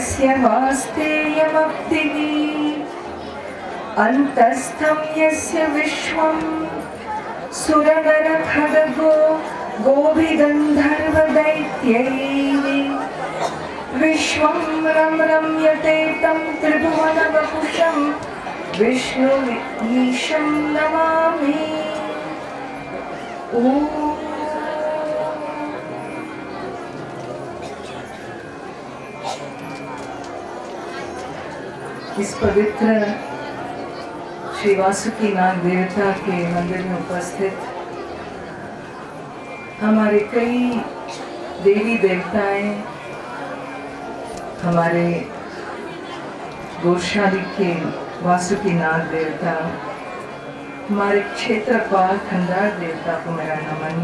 यस्य वास्तेयमप्तिः अन्तस्थं यस्य विश्वं सुरनरखड्गो गोभिगन्धर्वदैत्यैः विश्वं रम्यते तं त्रिभुवनवपुषं विष्णुमीशं नमामि। इस पवित्र श्री वासुकीनाथ देवता के मंदिर में उपस्थित हमारे कई देवी देवताएं, हमारे गौशाली के वासुकीनाथ देवता, हमारे क्षेत्रपाल खंडार देवता को मेरा नमन।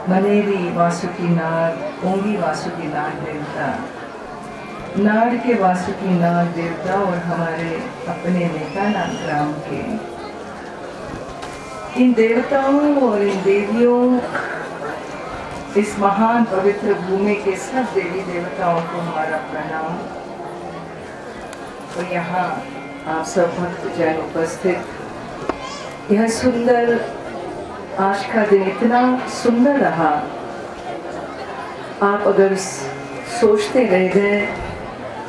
मनेरी वासुकीनाथ, ओंगी वासुकीनाथ देवता, नाड़ के वासुकीनाथ देवता और हमारे अपने नेकानाथ ग्राम के इन देवताओं और इन देवियों, इस महान पवित्र भूमि के सब देवी देवताओं को हमारा प्रणाम। और यहाँ आप सब भक्तजन उपस्थित, यह सुंदर आज का दिन इतना सुंदर रहा। आप अगर सोचते रह गए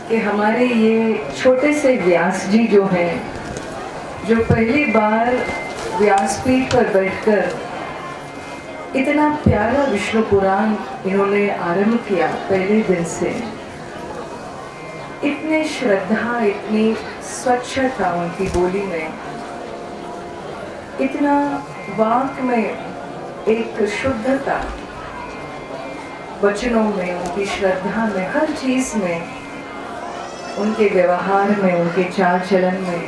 कि हमारे ये छोटे से व्यास जी जो हैं, जो पहली बार व्यासपीठ पर बैठकर इतना प्यारा विष्णु पुराण इन्होंने आरंभ किया, पहले दिन से इतनी श्रद्धा, इतनी स्वच्छता उनकी बोली में, इतना वाक में एक शुद्धता, वचनों में, उनकी श्रद्धा में, हर चीज में, उनके व्यवहार में, उनके चाल चलन में।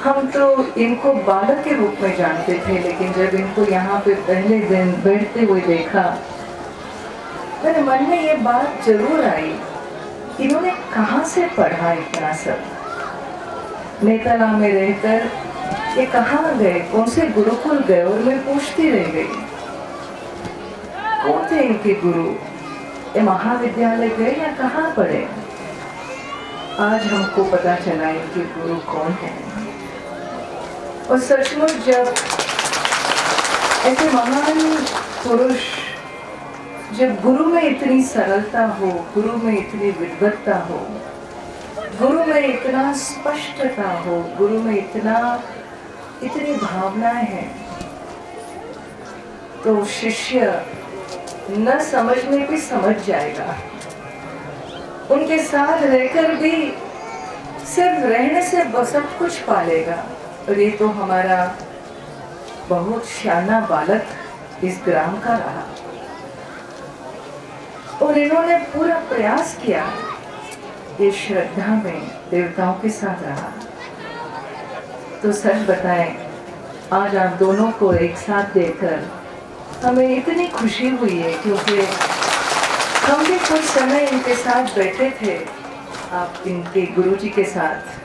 हम तो इनको बालक के रूप में जानते थे, लेकिन जब इनको यहाँ पे पहले दिन बैठते हुए देखा, मेरे मन में ये बात जरूर आई, इन्होंने कहाँ से पढ़ा इतना सब? नेतला में रहकर ये कहाँ गए, कौन से गुरुकुल गए? और मैं पूछती रह गई, कौन थे इनके गुरु? ये महाविद्यालय गए या कहाँ पढ़े? आज हमको पता चला इनके गुरु कौन हैं। और सचमुच जब ऐसे महान पुरुष, जब गुरु में इतनी सरलता हो, गुरु में इतनी विद्वत्ता हो, गुरु में इतना स्पष्टता हो, गुरु में इतनी भावनाएं हैं, तो शिष्य न समझने भी समझ जाएगा। उनके साथ रहकर भी सिर्फ रहने से सब कुछ पालेगा। और ये तो हमारा बहुत शाना बालक इस ग्राम का रहा, और इन्होंने पूरा प्रयास किया, ये श्रद्धा में देवताओं के साथ रहा। तो सच बताएं, आज आप दोनों को एक साथ देखकर हमें इतनी खुशी हुई है, क्योंकि हम भी कुछ समय इनके साथ बैठे थे, आप इनके गुरुजी के साथ,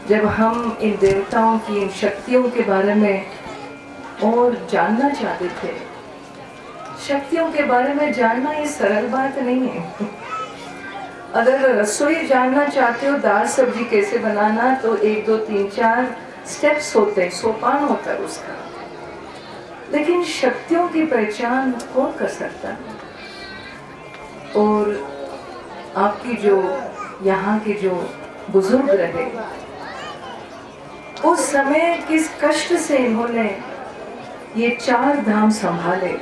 जब हम इन देवताओं की, इन शक्तियों के बारे में और जानना चाहते थे। शक्तियों के बारे में जानना ये सरल बात नहीं है। अगर रसोई जानना चाहते हो, दाल सब्जी कैसे बनाना, तो 1 2 3 4 स्टेप्स होते हैं, सोपान होता है उसका। लेकिन शक्तियों की पहचान कौन कर सकता है? और आपकी जो यहाँ के जो बुजुर्ग रहे, उस समय किस कष्ट से इन्होंने ये 4 धाम संभाले,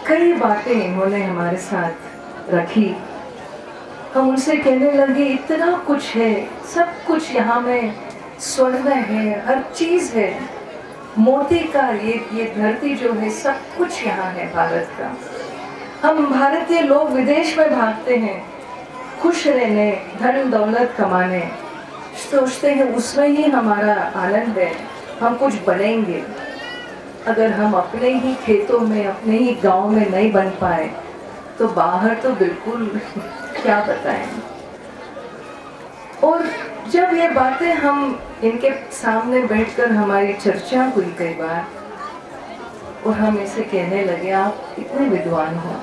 कई बातें इन्होंने हमारे साथ रखी। हम उनसे कहने लगे, इतना कुछ है, सब कुछ यहाँ में स्वर्ण है, हर चीज है, मोती का ये धरती जो है, सब कुछ यहाँ है भारत का। हम भारतीय लोग विदेश में भागते हैं, खुश रहने, धन दौलत कमाने, सोचते हैं उसमें ही हमारा आनंद है, हम कुछ बनेंगे। अगर हम अपने ही खेतों में, अपने ही गांव में नहीं बन पाए, तो बाहर तो बिल्कुल क्या बताएं। और जब ये बातें हम इनके सामने बैठकर हमारी चर्चा हुई कई बार, और हम इसे कहने लगे, आप इतने विद्वान हो,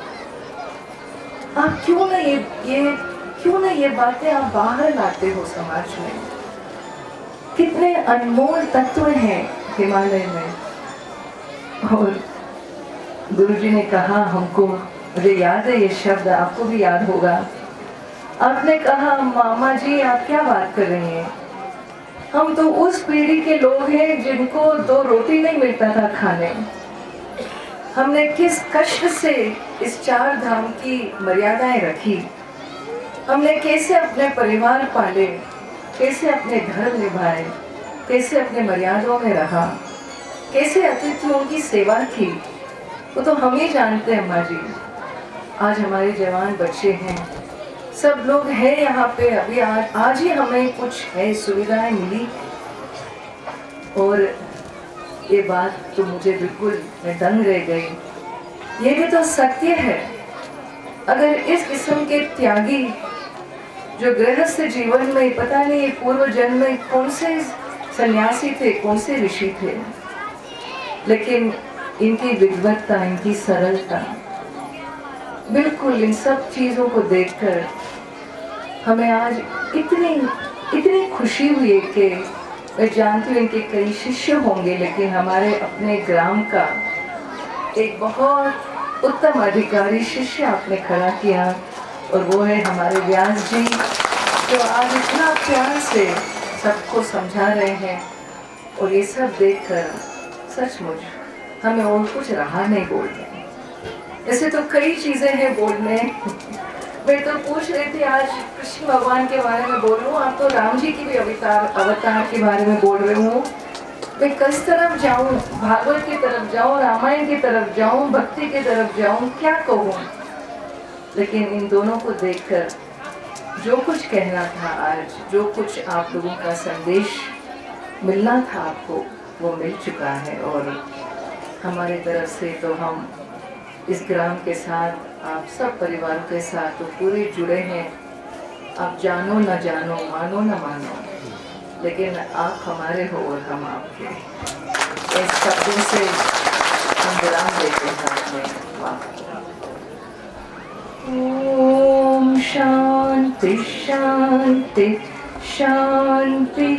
आप क्यों ना ये बातें आप बाहर लाते हो समाज में। कितने अनमोल तत्व हैं हिमालय में। और गुरुजी ने कहा हमको, मुझे याद है ये शब्द, आपको भी याद होगा। आपने कहा मामा जी आप क्या बात कर रही हैं, हम तो उस पीढ़ी के लोग हैं जिनको 2 रोटी नहीं मिलता था खाने। हमने किस कष्ट से इस 4 धाम की मर्यादाएं रखी, हमने कैसे अपने परिवार पाले, कैसे अपने धर्म निभाए, कैसे अपने मर्यादाओं में रहा, कैसे अतिथियों की सेवा की, वो तो हम ही जानते हैं माँ जी। आज हमारे जवान बच्चे हैं, सब लोग हैं यहाँ पे, अभी आज ही हमें कुछ है सुविधाएं मिली। और ये बात तो मुझे बिल्कुल, मैं दंग रह गई। ये भी तो सत्य है। अगर इस किस्म के त्यागी जो गृहस्थ जीवन में, पता नहीं पूर्व जन्म में कौन से सन्यासी थे, कौन से ऋषि थे, लेकिन इनकी विद्वत्ता, इनकी सरलता, बिल्कुल इन सब चीज़ों को देखकर हमें आज इतनी खुशी हुई कि मैं जानती हूँ इनके कई शिष्य होंगे, लेकिन हमारे अपने ग्राम का एक बहुत उत्तम अधिकारी शिष्य आपने खड़ा किया, और वो है हमारे व्यास जी, जो आज इतना प्यार से सबको समझा रहे हैं। और ये सब देखकर सचमुच हमें और कुछ रहा नहीं बोलने। ऐसे तो कई चीज़ें हैं बोलने। मैं तो पूछ रही थी आज कृष्ण भगवान के बारे में बोल रहा हूँ, आप तो राम जी की भी अवतार के बारे में बोल रहे हूँ। मैं किस तरफ जाऊँ, भागवत की तरफ जाऊँ, रामायण की तरफ जाऊँ, भक्ति की तरफ जाऊँ, क्या कहूँ। लेकिन इन दोनों को देखकर जो कुछ कहना था आज, जो कुछ आप लोगों का संदेश मिलना था आपको, वो मिल चुका है। और हमारे तरफ से तो हम इस ग्राम के साथ, आप सब परिवार के साथ तो पूरे जुड़े हैं। आप जानो न जानो, मानो न मानो, लेकिन आप हमारे हो और हम आपके। इस शब्दों से हम विराम देते हैं। ओम शांति शांति शांति।